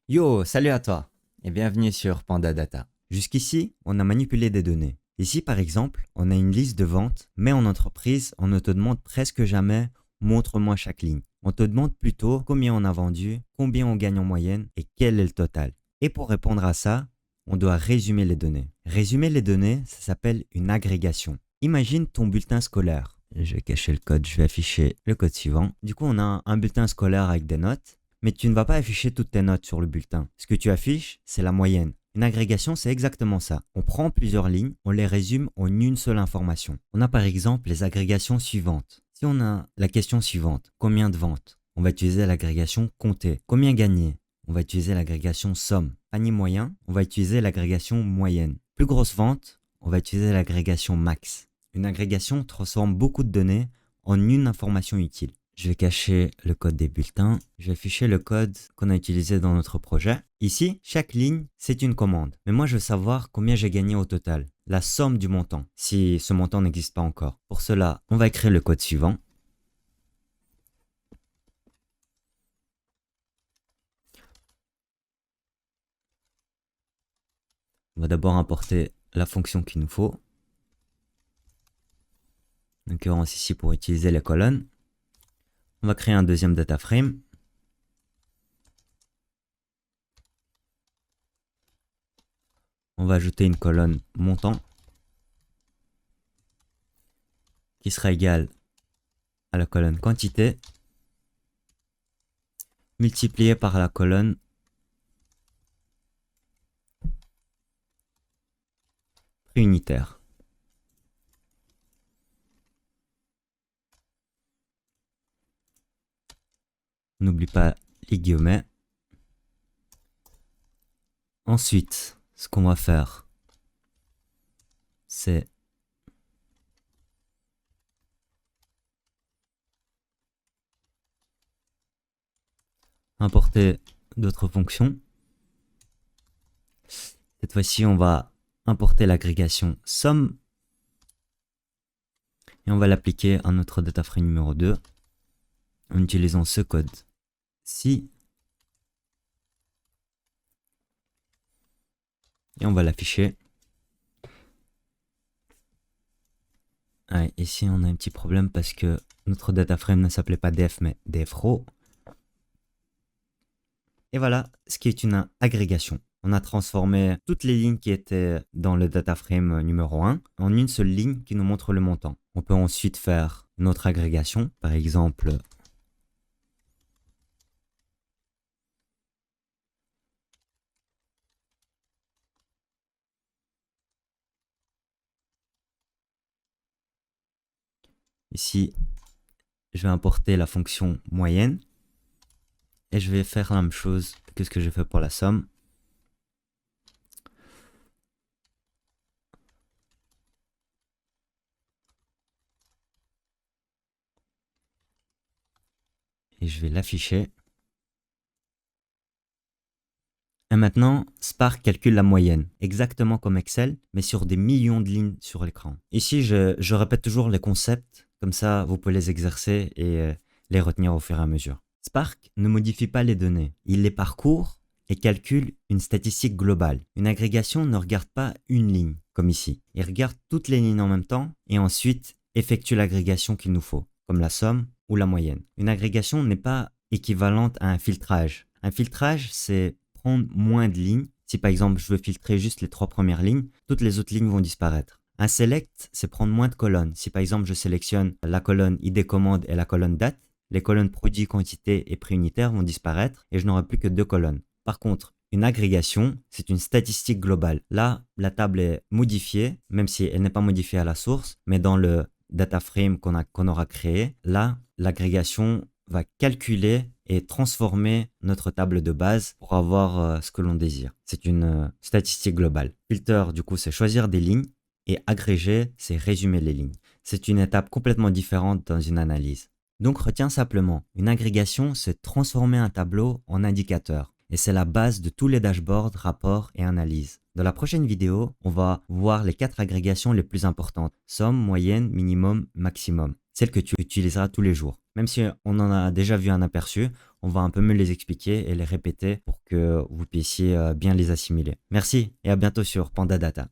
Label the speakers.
Speaker 1: Yo, salut à toi et bienvenue sur Panda Data. Jusqu'ici, on a manipulé des données. Ici, par exemple, on a une liste de ventes, mais en entreprise, on ne te demande presque jamais montre-moi chaque ligne. On te demande plutôt combien on a vendu, combien on gagne en moyenne et quel est le total. Et pour répondre à ça, on doit résumer les données. Résumer les données, ça s'appelle une agrégation. Imagine ton bulletin scolaire. Je vais cacher le code, je vais afficher le code suivant. Du coup, on a un bulletin scolaire avec des notes. Mais tu ne vas pas afficher toutes tes notes sur le bulletin. Ce que tu affiches, c'est la moyenne. Une agrégation, c'est exactement ça. On prend plusieurs lignes, on les résume en une seule information. On a par exemple les agrégations suivantes. Si on a la question suivante, combien de ventes? On va utiliser l'agrégation compter. Combien gagner? On va utiliser l'agrégation somme. Panier moyen, on va utiliser l'agrégation moyenne. Plus grosse vente, on va utiliser l'agrégation max. Une agrégation transforme beaucoup de données en une information utile. Je vais cacher le code des bulletins. Je vais afficher le code qu'on a utilisé dans notre projet. Ici, chaque ligne, c'est une commande. Mais moi, je veux savoir combien j'ai gagné au total. La somme du montant, si ce montant n'existe pas encore. Pour cela, on va écrire le code suivant. On va d'abord importer la fonction qu'il nous faut. En l'occurrence ici pour utiliser les colonnes. On va créer un deuxième data frame. On va ajouter une colonne montant qui sera égale à la colonne quantité multipliée par la colonne prix unitaire. On n'oublie pas les guillemets. Ensuite, ce qu'on va faire, c'est importer d'autres fonctions. Cette fois-ci, on va importer l'agrégation somme et on va l'appliquer à notre data frame numéro 2 en utilisant ce code-ci et on va l'afficher. Ah, ici, on a un petit problème parce que notre data frame ne s'appelait pas def mais dfrow. Et voilà ce qui est une agrégation. On a transformé toutes les lignes qui étaient dans le data frame numéro 1 en une seule ligne qui nous montre le montant. On peut ensuite faire notre agrégation, par exemple ici, je vais importer la fonction moyenne et je vais faire la même chose que ce que j'ai fait pour la somme. Et je vais l'afficher. Et maintenant, Spark calcule la moyenne, exactement comme Excel, mais sur des millions de lignes sur l'écran. Ici, je répète toujours les concepts, comme ça vous pouvez les exercer et les retenir au fur et à mesure. Spark ne modifie pas les données, il les parcourt et calcule une statistique globale. Une agrégation ne regarde pas une ligne, comme ici. Il regarde toutes les lignes en même temps et ensuite effectue l'agrégation qu'il nous faut, comme la somme ou la moyenne. Une agrégation n'est pas équivalente à un filtrage. Un filtrage, c'est prendre moins de lignes. Si par exemple je veux filtrer juste les 3 premières lignes, toutes les autres lignes vont disparaître. Un select, c'est prendre moins de colonnes. Si par exemple je sélectionne la colonne ID commande et la colonne date, les colonnes produit, quantité et prix unitaire vont disparaître et je n'aurai plus que 2 colonnes. Par contre, une agrégation, c'est une statistique globale. Là, la table est modifiée, même si elle n'est pas modifiée à la source, mais dans le data frame qu'on aura créé, là, l'agrégation va calculer et transformer notre table de base pour avoir ce que l'on désire. C'est une statistique globale. Filter, du coup, c'est choisir des lignes et agréger, c'est résumer les lignes. C'est une étape complètement différente dans une analyse. Donc, retiens simplement, une agrégation, c'est transformer un tableau en indicateur. Et c'est la base de tous les dashboards, rapports et analyses. Dans la prochaine vidéo, on va voir les 4 agrégations les plus importantes. Somme, moyenne, minimum, maximum. Celles que tu utiliseras tous les jours. Même si on en a déjà vu un aperçu, on va un peu mieux les expliquer et les répéter pour que vous puissiez bien les assimiler. Merci et à bientôt sur Panda Data.